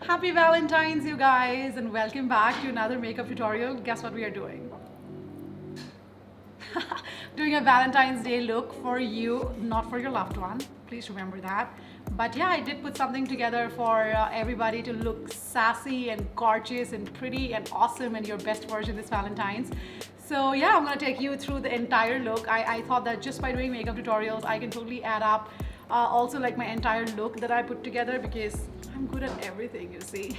Happy Valentine's, you guys, and welcome back to another makeup tutorial. Guess what we are doing? Doing a Valentine's Day look for you, not for your loved one. Please remember that. But yeah, I did put something together for everybody to look sassy and gorgeous and pretty and awesome and your best version this Valentine's. So yeah, I'm gonna take you through the entire look. I thought that just by doing makeup tutorials, I can totally add up also like my entire look that I put together because I'm good at everything, you see.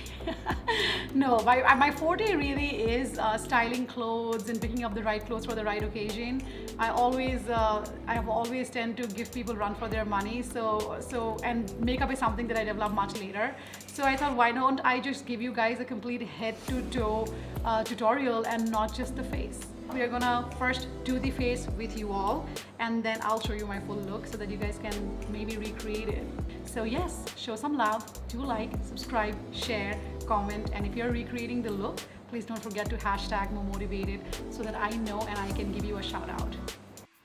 No, my forte really is styling clothes and picking up the right clothes for the right occasion. I have always tend to give people run for their money. And makeup is something that I develop much later. So I thought, why don't I just give you guys a complete head to toe tutorial and not just the face. We are gonna first do the face with you all, and then I'll show you my full look so that you guys can maybe recreate it. So yes, show some love, do like, subscribe, share, comment, and if you're recreating the look, please don't forget to hashtag momotivated so that I know and I can give you a shout out.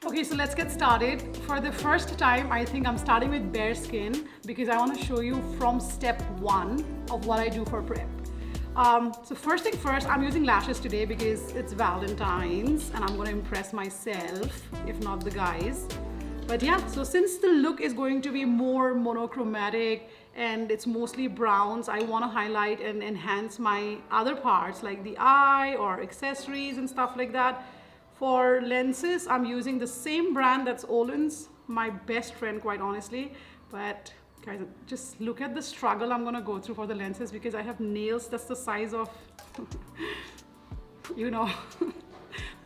Okay, so let's get started. For the first time, I think I'm starting with bare skin because I want to show you from step one of what I do for prep. So first thing first, I'm using lashes today because it's Valentine's and I'm going to impress myself, if not the guys. But yeah, so since the look is going to be more monochromatic and it's mostly browns, I want to highlight and enhance my other parts like the eye or accessories and stuff like that. For lenses, I'm using the same brand that's Olin's, my best friend quite honestly. But guys, just look at the struggle I'm gonna go through for the lenses because I have nails that's the size of, you know,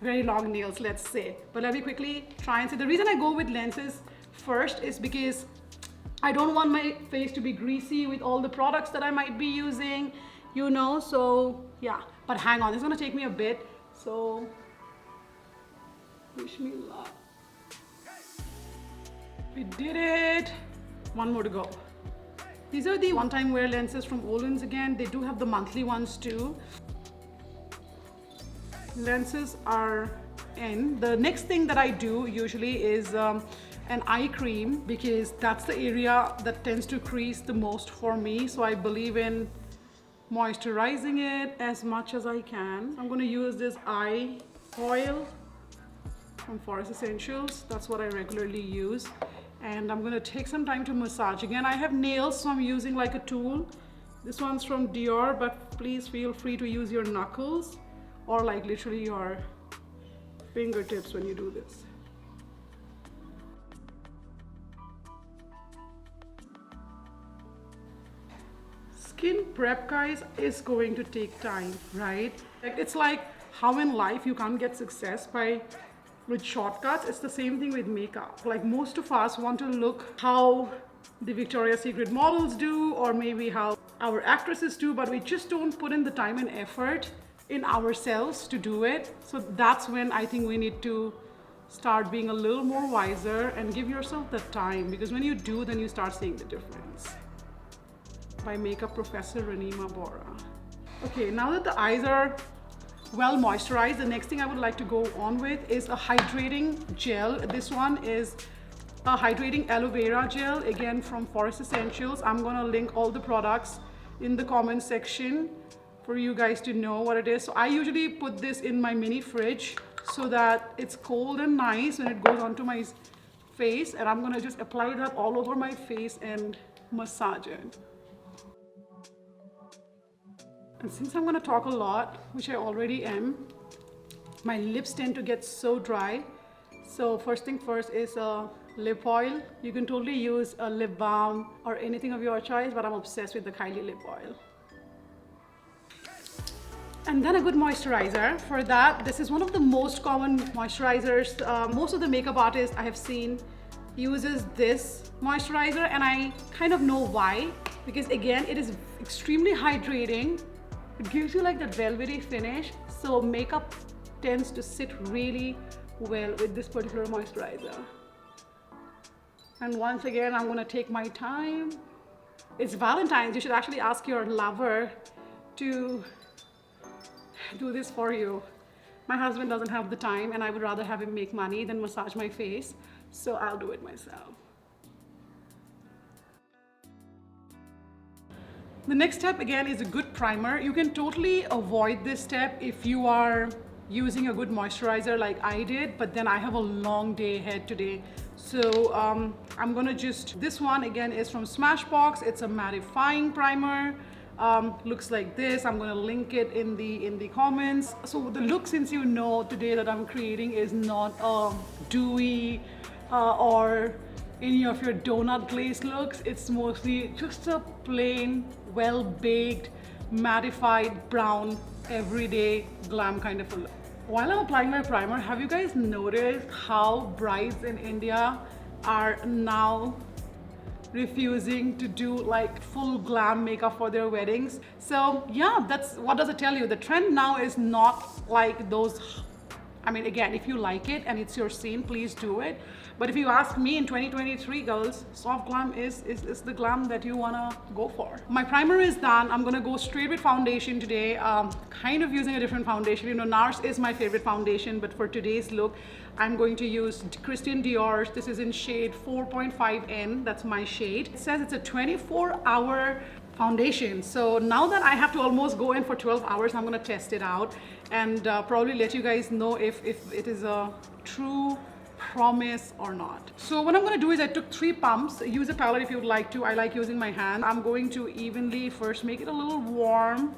very long nails, let's say. But let me quickly try and say the reason I go with lenses first is because I don't want my face to be greasy with all the products that I might be using, you know, so yeah. But hang on, it's gonna take me a bit, so wish me luck. We did it. One more to go. These are the one-time wear lenses from Olin's again. They do have the monthly ones too. Lenses are in. The next thing that I do usually is an eye cream because that's the area that tends to crease the most for me. So I believe in moisturizing it as much as I can. I'm going to use this eye oil from Forest Essentials. That's what I regularly use. And I'm gonna take some time to massage. Again, I have nails, so I'm using like a tool. This one's from Dior, but please feel free to use your knuckles or like literally your fingertips when you do this. Skin prep, guys, is going to take time, right? It's like how in life you can't get success with shortcuts. It's the same thing with makeup. Like most of us want to look how the Victoria's Secret models do or maybe how our actresses do, but we just don't put in the time and effort in ourselves to do it. So that's when I think we need to start being a little more wiser and give yourself the time, because when you do, then you start seeing the difference. By makeup professor Rinima Borah. Okay, now that the eyes are well moisturized, the next thing I would like to go on with is a hydrating gel. This one is a hydrating aloe vera gel, again from Forest Essentials. I'm gonna link all the products in the comment section for you guys to know what it is. So I usually put this in my mini fridge so that it's cold and nice when it goes onto my face, and I'm gonna just apply that all over my face and massage it. And since I'm going to talk a lot, which I already am, my lips tend to get so dry. So first thing first is a lip oil. You can totally use a lip balm or anything of your choice, but I'm obsessed with the Kylie lip oil. And then a good moisturizer. For that, this is one of the most common moisturizers. Most of the makeup artists I have seen uses this moisturizer, and I kind of know why. Because again, it is extremely hydrating. It gives you like that velvety finish, so makeup tends to sit really well with this particular moisturizer. And once again, I'm gonna take my time. It's Valentine's, you should actually ask your lover to do this for you. My husband doesn't have the time and I would rather have him make money than massage my face, so I'll do it myself. The next step again is a good primer. You can totally avoid this step if you are using a good moisturizer like I did, but then I have a long day ahead today. So I'm gonna just, this one again is from Smashbox. It's a mattifying primer. Looks like this. I'm gonna link it in the comments. So the look, since you know today that I'm creating, is not a dewy or any of your donut glaze looks. It's mostly just a plain, well-baked, mattified brown, everyday glam kind of a look. While I'm applying my primer, have you guys noticed how brides in India are now refusing to do like full glam makeup for their weddings? So yeah, that's what does it tell you? The trend now is not like those. I mean, again, if you like it and it's your scene, please do it. But if you ask me in 2023, girls, soft glam is the glam that you wanna go for. My primer is done. I'm gonna go straight with foundation today. Kind of using a different foundation. You know, NARS is my favorite foundation, but for today's look, I'm going to use Christian Dior's. This is in shade 4.5N. That's my shade. It says it's a 24-hour foundation. So now that I have to almost go in for 12 hours, I'm gonna test it out and probably let you guys know if it is a true promise or not. So what I'm going to do is I took 3 pumps. Use a palette if you would like to. I like using my hand. I'm going to evenly first make it a little warm.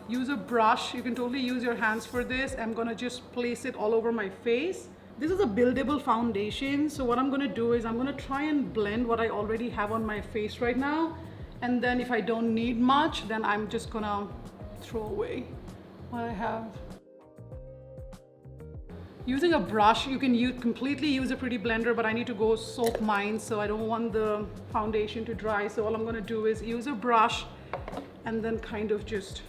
Use a brush. You can totally use your hands for this. I'm going to just place it all over my face. This is a buildable foundation. So what I'm going to do is I'm going to try and blend what I already have on my face right now. And then if I don't need much, then I'm just going to throw away what I have. Using a brush, you can completely use a pretty blender, but I need to go soak mine, so I don't want the foundation to dry. So all I'm gonna do is use a brush and then kind of just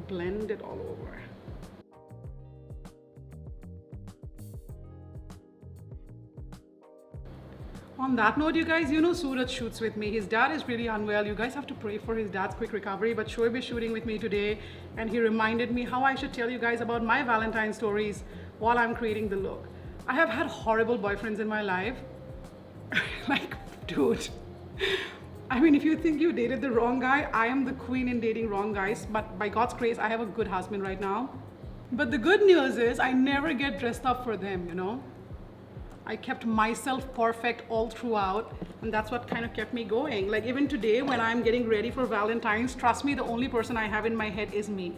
blend it all over. On that note, you guys, you know Suraj shoots with me. His dad is really unwell. You guys have to pray for his dad's quick recovery, but Shoaib is shooting with me today, and he reminded me how I should tell you guys about my Valentine stories while I'm creating the look. I have had horrible boyfriends in my life. Like, dude. I mean, if you think you dated the wrong guy, I am the queen in dating wrong guys, but by God's grace, I have a good husband right now. But the good news is I never get dressed up for them, you know? I kept myself perfect all throughout, and that's what kind of kept me going. Like even today when I'm getting ready for Valentine's, trust me, the only person I have in my head is me.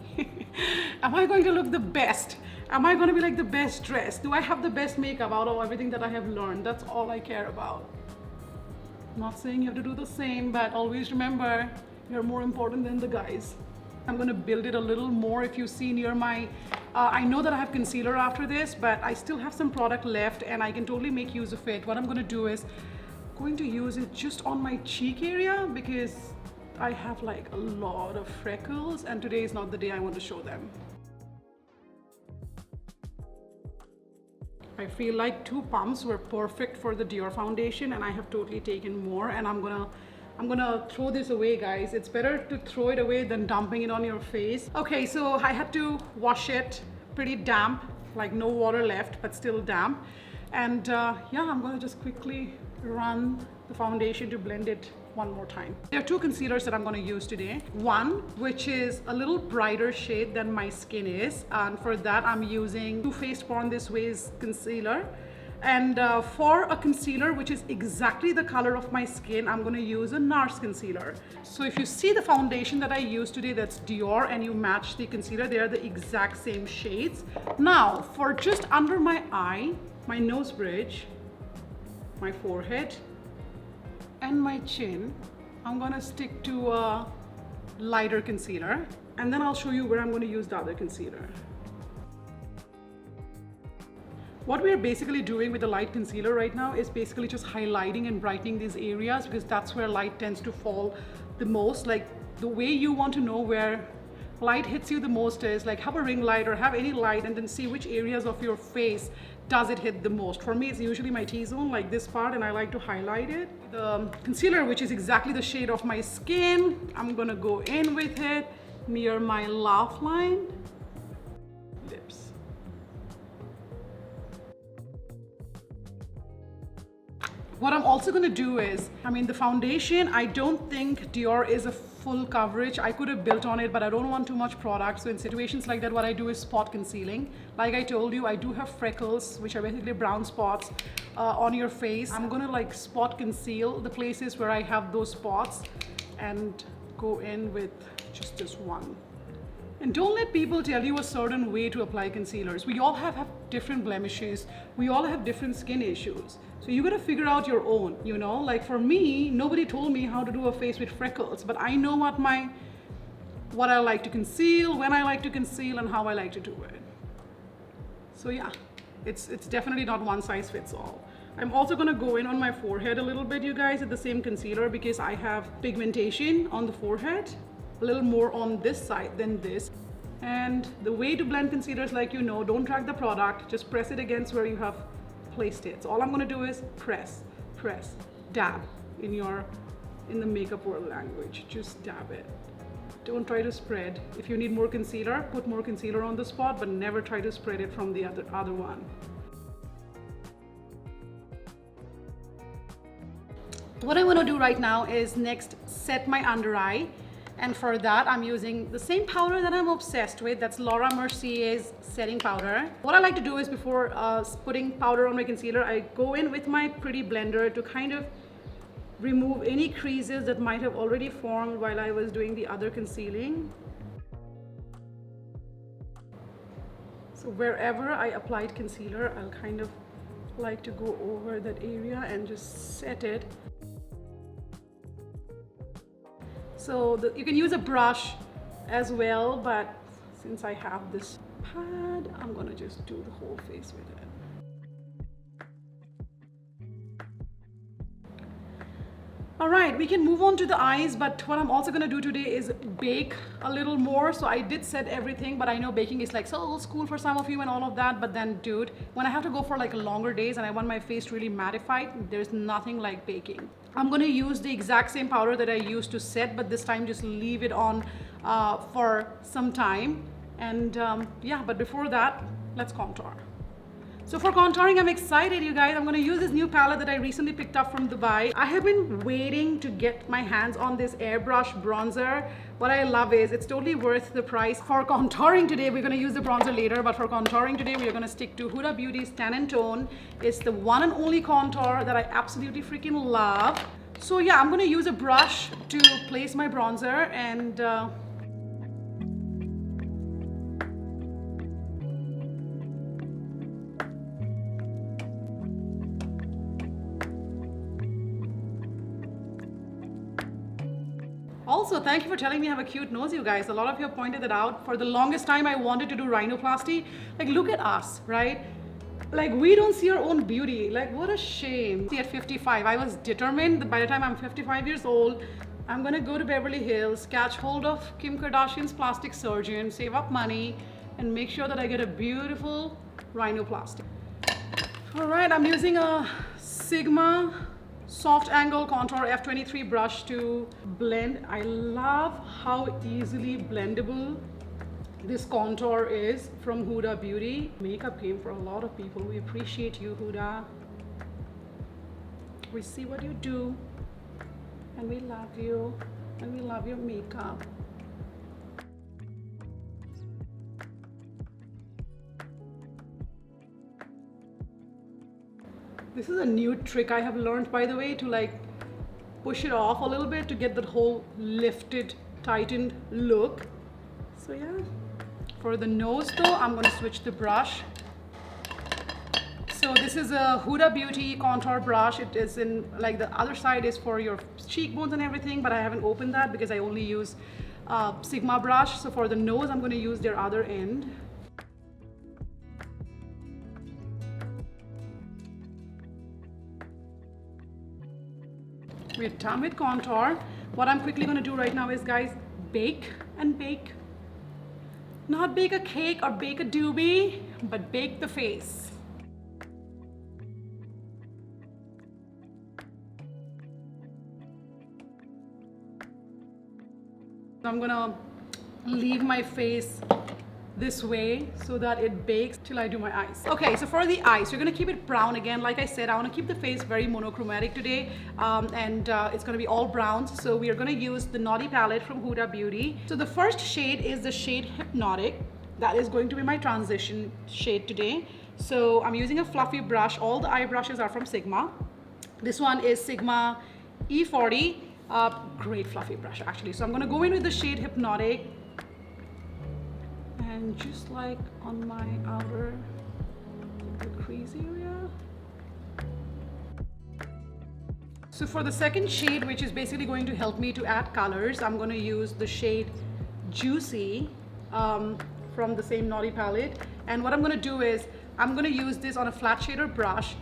Am I going to look the best? Am I going to be like the best dressed? Do I have the best makeup out of everything that I have learned? That's all I care about. I'm not saying you have to do the same, but always remember, you're more important than the guys. I'm going to build it a little more. If you see near my, I know that I have concealer after this, but I still have some product left and I can totally make use of it. What I'm going to do is going to use it just on my cheek area because I have like a lot of freckles and today is not the day I want to show them. I feel like 2 pumps were perfect for the Dior foundation and I have totally taken more, and I'm gonna throw this away, guys. It's better to throw it away than dumping it on your face. Okay, so I had to wash it, pretty damp, like no water left, but still damp. And yeah, I'm gonna just quickly run the foundation to blend it one more time. There are 2 concealers that I'm going to use today. One, which is a little brighter shade than my skin is, and for that I'm using Too Faced Born This Way's concealer. And for a concealer which is exactly the color of my skin, I'm going to use a NARS concealer. So if you see the foundation that I used today, that's Dior, and you match the concealer, they are the exact same shades. Now, for just under my eye, my nose bridge, my forehead, and my chin, I'm gonna stick to a lighter concealer, and then I'll show you where I'm going to use the other concealer. What we're basically doing with the light concealer right now is basically just highlighting and brightening these areas because that's where light tends to fall the most. Like the way you want to know where light hits you the most is like have a ring light or have any light and then see which areas of your face does it hit the most. For me, it's usually my T-zone, like this part, and I like to highlight it. The concealer, which is exactly the shade of my skin, I'm gonna go in with it near my laugh line, lips. What I'm also gonna do is, I mean, the foundation, I don't think Dior is a full coverage. I could have built on it, but I don't want too much product. So in situations like that, what I do is spot concealing. Like I told you, I do have freckles, which are basically brown spots on your face. I'm gonna like spot conceal the places where I have those spots and go in with just this one. And don't let people tell you a certain way to apply concealers. We all have different blemishes. We all have different skin issues. So you gotta figure out your own, you know? Like for me, nobody told me how to do a face with freckles, but I know what I like to conceal, when I like to conceal, and how I like to do it. So yeah, it's definitely not one size fits all. I'm also gonna go in on my forehead a little bit, you guys, with the same concealer because I have pigmentation on the forehead, a little more on this side than this. And the way to blend concealers, like you know, don't drag the product, just press it against where you have placed it. So all I'm gonna do is press, dab in the makeup world language. Just dab it. Don't try to spread. If you need more concealer, put more concealer on the spot, but never try to spread it from the other one. What I want to do right now is next set my under eye. And for that, I'm using the same powder that I'm obsessed with. That's Laura Mercier's setting powder. What I like to do is before putting powder on my concealer, I go in with my pretty blender to kind of remove any creases that might have already formed while I was doing the other concealing. So wherever I applied concealer, I'll kind of like to go over that area and just set it. So you can use a brush as well, but since I have this pad, I'm gonna just do the whole face with it. All right, we can move on to the eyes, but what I'm also gonna do today is bake a little more. So I did set everything, but I know baking is like so old school for some of you and all of that, but then dude, when I have to go for like longer days and I want my face really mattified, there's nothing like baking. I'm gonna use the exact same powder that I used to set, but this time just leave it on for some time. And yeah, but before that, let's contour. So for contouring, I'm excited, you guys. I'm gonna use this new palette that I recently picked up from Dubai. I have been waiting to get my hands on this airbrush bronzer. What I love is it's totally worth the price. For contouring today, we're gonna use the bronzer later, but for contouring today, we're gonna stick to Huda Beauty's Tan and Tone. It's the one and only contour that I absolutely freaking love. So yeah, I'm gonna use a brush to place my bronzer and also, thank you for telling me I have a cute nose, you guys. A lot of you have pointed that out. For the longest time, I wanted to do rhinoplasty. Like, look at us, right? Like, we don't see our own beauty. Like, what a shame. See, at 55, I was determined that by the time I'm 55 years old, I'm gonna go to Beverly Hills, catch hold of Kim Kardashian's plastic surgeon, save up money, and make sure that I get a beautiful rhinoplasty. All right, I'm using a Sigma soft angle contour F23 brush to blend. I love how easily blendable this contour is from Huda Beauty. Makeup game for a lot of people. We appreciate you, Huda. We see what you do and we love you and we love your makeup. This is a new trick I have learned, by the way, to like push it off a little bit to get that whole lifted, tightened look. So yeah, for the nose though, I'm gonna switch the brush. So this is a Huda Beauty contour brush. It is in, like the other side is for your cheekbones and everything, but I haven't opened that because I only use Sigma brush. So for the nose, I'm gonna use their other end. We're done with contour. What I'm quickly gonna do right now is, guys, bake and bake. Not bake a cake or bake a doobie, but bake the face. I'm gonna leave my face this way so that it bakes till I do my eyes. Okay, so for the eyes, we're gonna keep it brown again. Like I said, I wanna keep the face very monochromatic today, and it's gonna be all browns. So we are gonna use the Naughty palette from Huda Beauty. So the first shade is the shade Hypnotic. That is going to be my transition shade today. So I'm using a fluffy brush. All the eye brushes are from Sigma. This one is Sigma E40, great fluffy brush actually. So I'm gonna go in with the shade Hypnotic, and just like on my outer crease area. So for the second shade, which is basically going to help me to add colors, I'm going to use the shade Juicy from the same Naughty palette. And what I'm going to do is I'm going to use this on a flat shader brush,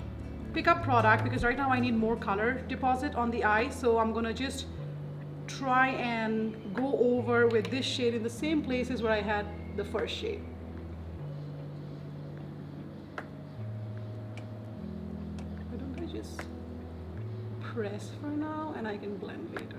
pick up product, because right now I need more color deposit on the eye. So I'm going to just try and go over with this shade in the same places where I had the first shade. Why don't I just press for now and I can blend later.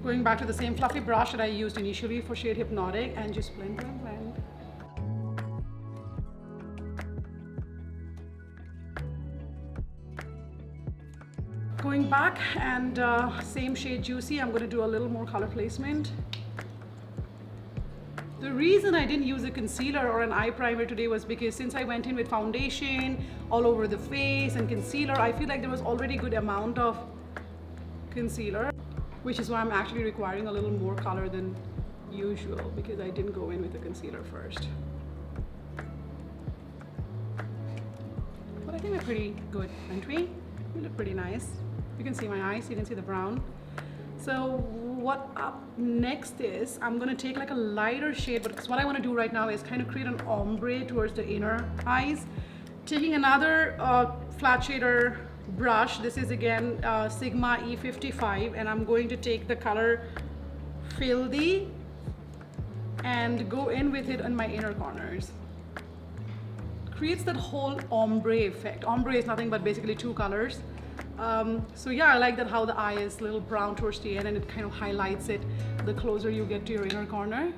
Going back to the same fluffy brush that I used initially for shade Hypnotic, and just blend, blend, blend. Going back and same shade Juicy, I'm going to do a little more color placement. The reason I didn't use a concealer or an eye primer today was because since I went in with foundation all over the face and concealer, I feel like there was already a good amount of concealer, which is why I'm actually requiring a little more color than usual, because I didn't go in with the concealer first. But I think we're pretty good, aren't we? We look pretty nice. You can see my eyes, you can see the brown. So what up next is I'm gonna take like a lighter shade, but what I wanna do right now is kind of create an ombre towards the inner eyes. Taking another flat shader brush, this is again Sigma E55, and I'm going to take the color Filthy and go in with it on my inner corners. Creates that whole ombre effect. Ombre is nothing but basically two colors. So yeah, I like that how the eye is a little brown towards the end, and it kind of highlights it the closer you get to your inner corner.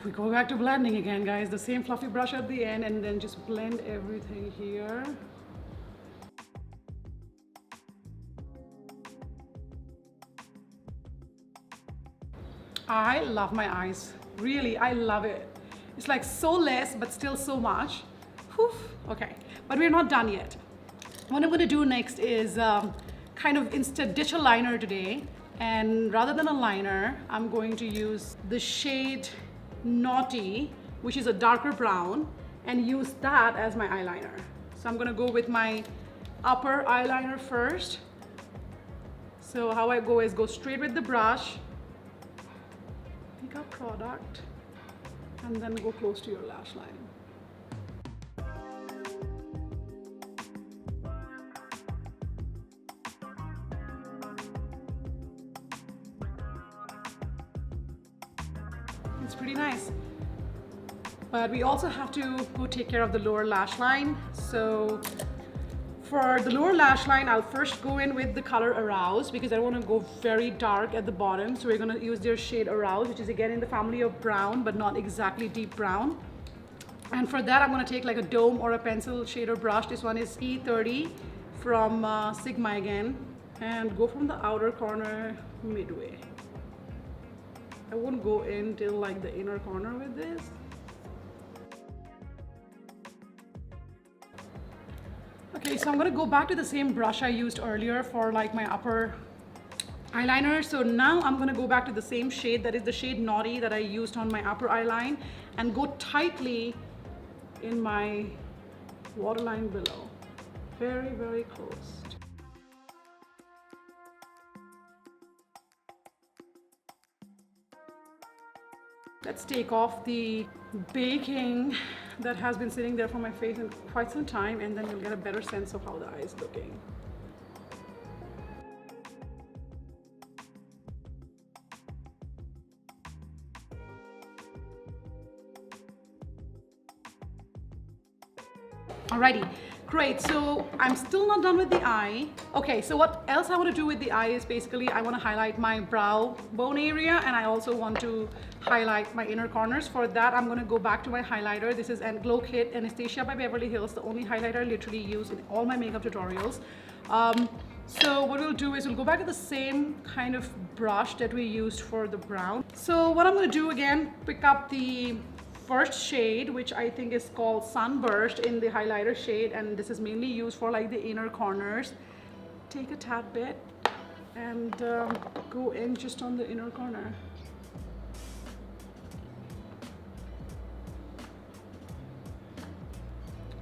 We go back to blending again, guys. The same fluffy brush at the end, and then just blend everything here. I love my eyes. Really, I love it. It's like so less, but still so much. Whew. Okay, but we're not done yet. What I'm gonna do next is kind of instead ditch a liner today, and rather than a liner, I'm going to use the shade Naughty, which is a darker brown, and use that as my eyeliner. So I'm gonna go with my upper eyeliner first. So how I go is go straight with the brush, pick up product, and then go close to your lash line. It's pretty nice. But we also have to go take care of the lower lash line. So for the lower lash line, I'll first go in with the color Arouse, because I want to go very dark at the bottom. So we're going to use their shade Arouse, which is again in the family of brown, but not exactly deep brown. And for that, I'm going to take like a dome or a pencil shader brush. This one is E30 from Sigma again, and go from the outer corner midway. I won't go in till like the inner corner with this. Okay, so I'm gonna go back to the same brush I used earlier for like my upper eyeliner. So now I'm gonna go back to the same shade, that is the shade Naughty that I used on my upper eyeline, and go tightly in my waterline below. Very, very close. Let's take off the baking that has been sitting there for my face in quite some time, and then you'll get a better sense of how the eye is looking. Alrighty, great. So I'm still not done with the eye. Okay, so what else I want to do with the eye is basically I want to highlight my brow bone area, and I also want to highlight my inner corners. For that, I'm going to go back to my highlighter. This is a Glow Kit Anastasia by Beverly Hills, the only highlighter I literally use in all my makeup tutorials. So what we'll do is we'll go back to the same kind of brush that we used for the brown. So what I'm going to do again, pick up the first shade, which I think is called Sunburst in the highlighter shade, and this is mainly used for like the inner corners. Take a tad bit and go in just on the inner corner.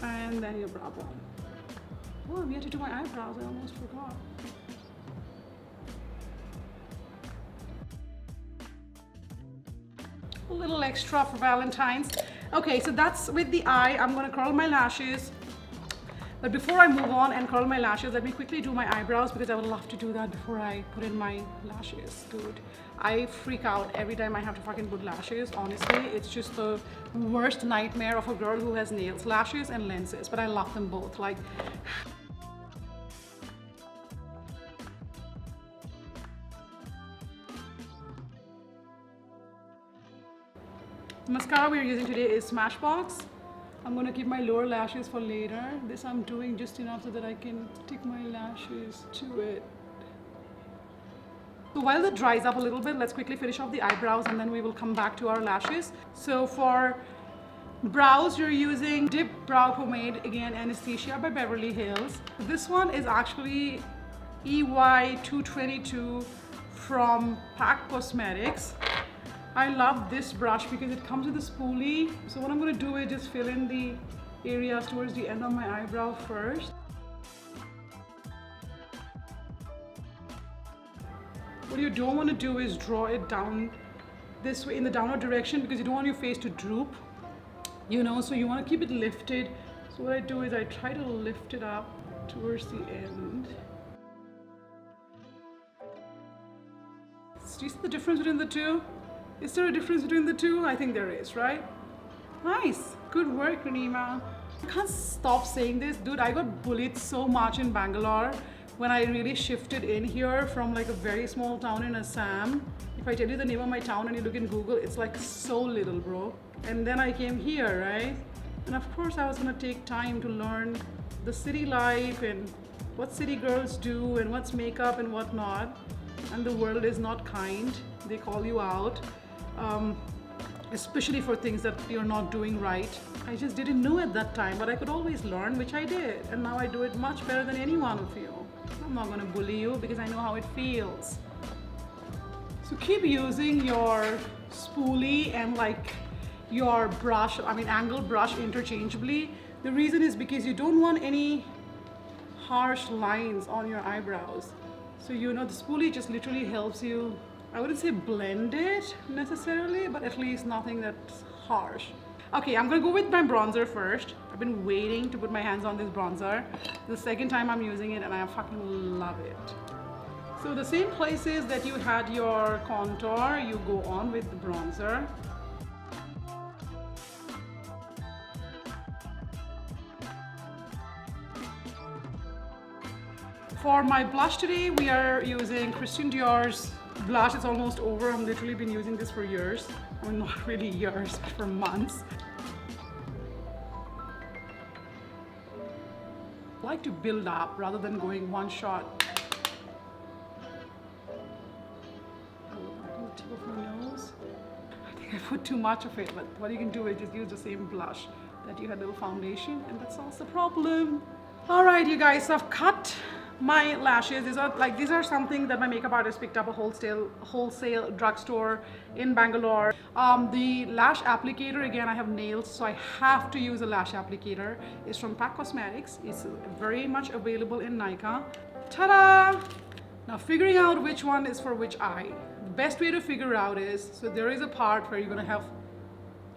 And then your brow bone. Oh, I'm yet to do my eyebrows, I almost forgot. A little extra for Valentine's. Okay, so that's with the eye. I'm gonna curl my lashes. But before I move on and curl my lashes, let me quickly do my eyebrows because I would love to do that before I put in my lashes. Dude, I freak out every time I have to fucking put lashes. Honestly, it's just the worst nightmare of a girl who has nails, lashes and lenses, but I love them both. Like, the mascara we're using today is Smashbox. I'm going to keep my lower lashes for later. This I'm doing just enough so that I can stick my lashes to it. So while it dries up a little bit, let's quickly finish off the eyebrows and then we will come back to our lashes. So for brows, you're using Dip Brow Pomade, again Anastasia by Beverly Hills. This one is actually EY222 from PAC Cosmetics. I love this brush because it comes with a spoolie. So what I'm going to do is just fill in the areas towards the end of my eyebrow first. What you don't want to do is draw it down this way in the downward direction because you don't want your face to droop, you know, so you want to keep it lifted. So what I do is I try to lift it up towards the end. Do you see the difference between the two? Is there a difference between the two? I think there is, right? Nice. Good work, Rinima. I can't stop saying this. Dude, I got bullied so much in Bangalore when I really shifted in here from like a very small town in Assam. If I tell you the name of my town and you look in Google, it's like so little, bro. And then I came here, right? And of course I was gonna take time to learn the city life and what city girls do and what's makeup and whatnot. And the world is not kind. They call you out. Especially for things that you're not doing right. I just didn't know at that time, but I could always learn, which I did. And now I do it much better than any one of you. I'm not gonna bully you because I know how it feels. So keep using your spoolie and like your brush, angle brush interchangeably. The reason is because you don't want any harsh lines on your eyebrows. So you know the spoolie just literally helps you, I wouldn't say blend it necessarily, but at least nothing that's harsh. Okay, I'm gonna go with my bronzer first. I've been waiting to put my hands on this bronzer. The second time I'm using it and I fucking love it. So the same places that you had your contour, you go on with the bronzer. For my blush today, we are using Christian Dior's blush. It's almost over. I've literally been using this for years. I mean, not really years, but for months. I like to build up rather than going one shot. On the tip of my nose. I think I put too much of it, but what you can do is just use the same blush that you had a little foundation and that solves the problem. All right, you guys, so I've cut my lashes. These are something that my makeup artist picked up a wholesale drugstore in Bangalore. The lash applicator, again, I have nails, so I have to use a lash applicator. It's from PAC Cosmetics. It's very much available in Nykaa. Ta-da! Now figuring out which one is for which eye. The best way to figure out is, so there is a part where you're gonna have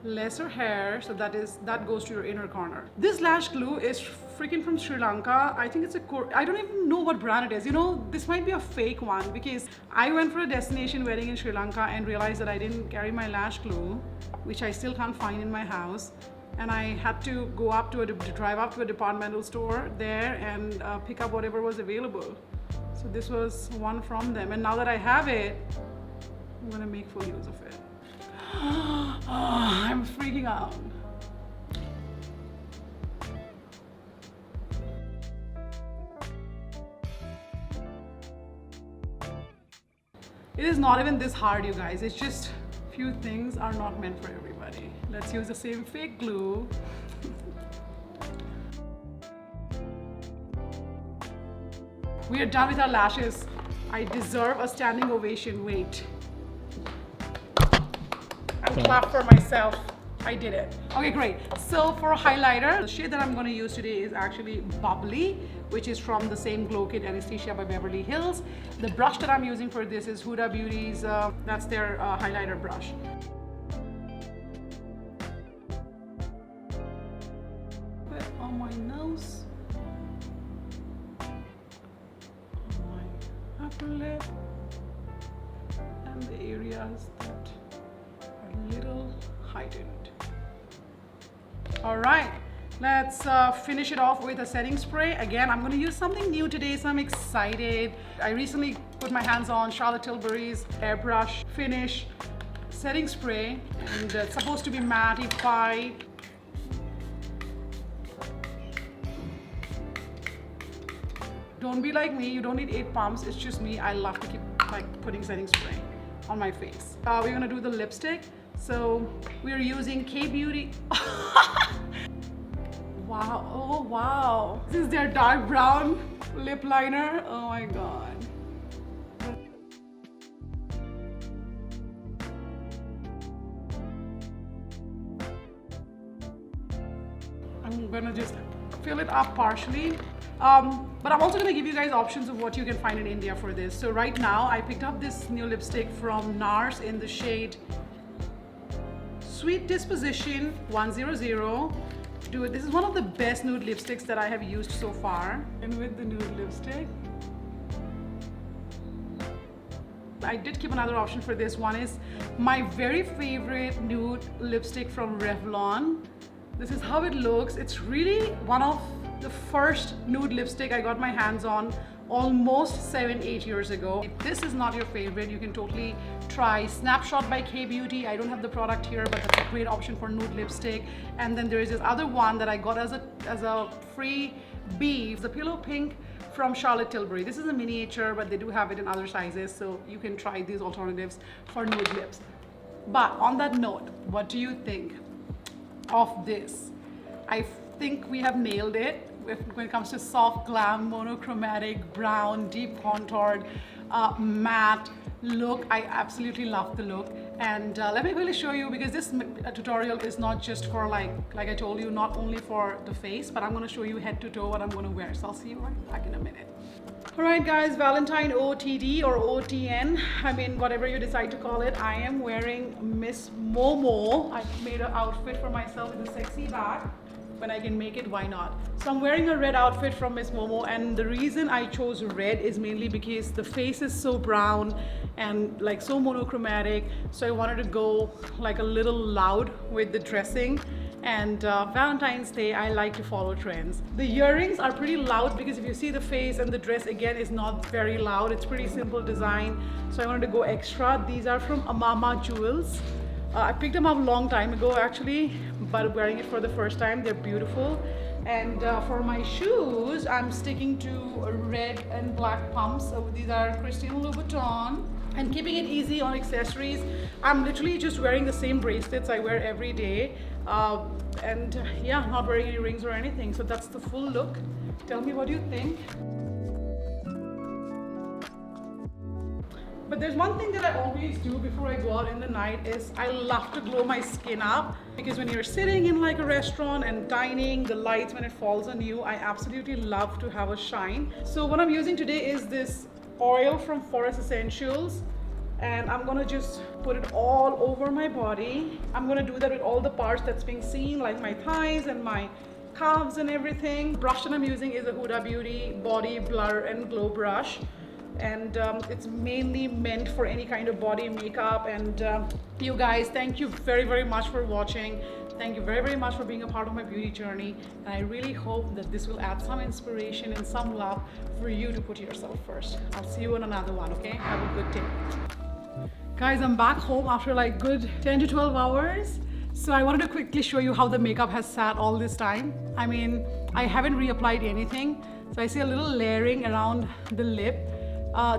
lesser hair, so that goes to your inner corner. This lash glue is freaking from Sri Lanka. I think it's I don't even know what brand it is. You know, this might be a fake one because I went for a destination wedding in Sri Lanka and realized that I didn't carry my lash glue, which I still can't find in my house. and I had to go up to drive up to a departmental store there and pick up whatever was available. So this was one from them, and now that I have it, I'm gonna make full use of it. I'm freaking out. It is not even this hard, you guys. It's just few things are not meant for everybody. Let's use the same fake glue. We are done with our lashes. I deserve a standing ovation. Wait. I'll clap for myself. I did it. Okay, great. So for a highlighter, the shade that I'm going to use today is actually Bubbly, which is from the same glow kit Anesthesia by Beverly Hills. The brush that I'm using for this is Huda Beauty's, that's their highlighter brush. Put it on my nose, on my upper lip, and the areas that are a little heightened. All right, let's finish it off with a setting spray. Again, I'm going to use something new today, so I'm excited. I recently put my hands on Charlotte Tilbury's airbrush finish setting spray, and it's supposed to be mattified. Don't be like me, you don't need 8 pumps. It's just me, I love to keep like putting setting spray on my face. We're gonna do the lipstick. So we're using K-Beauty. Wow, oh wow. This is their dark brown lip liner. Oh my God. I'm gonna just fill it up partially. But I'm also gonna give you guys options of what you can find in India for this. So right now I picked up this new lipstick from NARS in the shade Sweet Disposition 100. Dude, this is one of the best nude lipsticks that I have used so far. And with the nude lipstick, I did keep another option for this. One is my very favorite nude lipstick from Revlon. This is how it looks. It's really one of the first nude lipstick I got my hands on almost 7-8 years ago. If this is not your favorite, you can totally try Snapshot by K-Beauty. I don't have the product here, but that's a great option for nude lipstick. And then there is this other one that I got as a freebie, the Pillow Pink from Charlotte Tilbury. This is a miniature, but they do have it in other sizes, so you can try these alternatives for nude lips. But on that note, what do you think of this? I think we have nailed it when it comes to soft glam, monochromatic, brown, deep contoured, matte look. I absolutely love the look. And let me really show you, because this tutorial is not just for like I told you, not only for the face, but I'm going to show you head to toe what I'm going to wear. So I'll see you right back in a minute. All right guys, Valentine OOTD or OTN, I mean whatever you decide to call it, I am wearing Miss Momo. I made an outfit for myself with a sexy bag. When I can make it, why not? So I'm wearing a red outfit from Miss Momo, and the reason I chose red is mainly because the face is so brown and like so monochromatic, so I wanted to go like a little loud with the dressing. And Valentine's Day, I like to follow trends. The earrings are pretty loud because if you see the face, and the dress again is not very loud, it's pretty simple design, so I wanted to go extra. These are from Amama Jewels. I picked them up a long time ago actually, but wearing it for the first time, they're beautiful. And for my shoes, I'm sticking to red and black pumps. So these are Christian Louboutin. And keeping it easy on accessories, I'm literally just wearing the same bracelets I wear every day. And yeah, not wearing any rings or anything. So that's the full look. Tell me what you think. But there's one thing that I always do before I go out in the night is I love to glow my skin up, because when you're sitting in like a restaurant and dining, the lights, when it falls on you, I absolutely love to have a shine. So what I'm using today is this oil from Forest Essentials, and I'm gonna just put it all over my body. I'm gonna do that with all the parts that's being seen, like my thighs and my calves and everything. Brush that I'm using is a Huda Beauty Body Blur and Glow Brush. and it's mainly meant for any kind of body makeup. And you guys, thank you very much for watching. Thank you very much for being a part of my beauty journey, and I really hope that this will add some inspiration and some love for you to put yourself first. I'll see you on another one, okay? Have a good day. Guys, I'm back home after like good 10 to 12 hours. So I wanted to quickly show you how the makeup has sat all this time. I mean, I haven't reapplied anything. So I see a little layering around the lip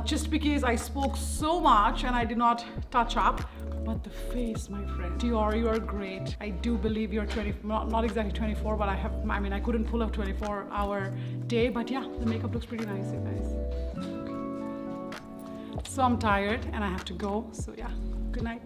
just because I spoke so much and I did not touch up. But the face, my friend, Dior, you are great. I do believe you're 20, not exactly 24, but I mean, I couldn't pull a 24-hour day, but yeah, the makeup looks pretty nice, you guys. So I'm tired and I have to go. So yeah, good night.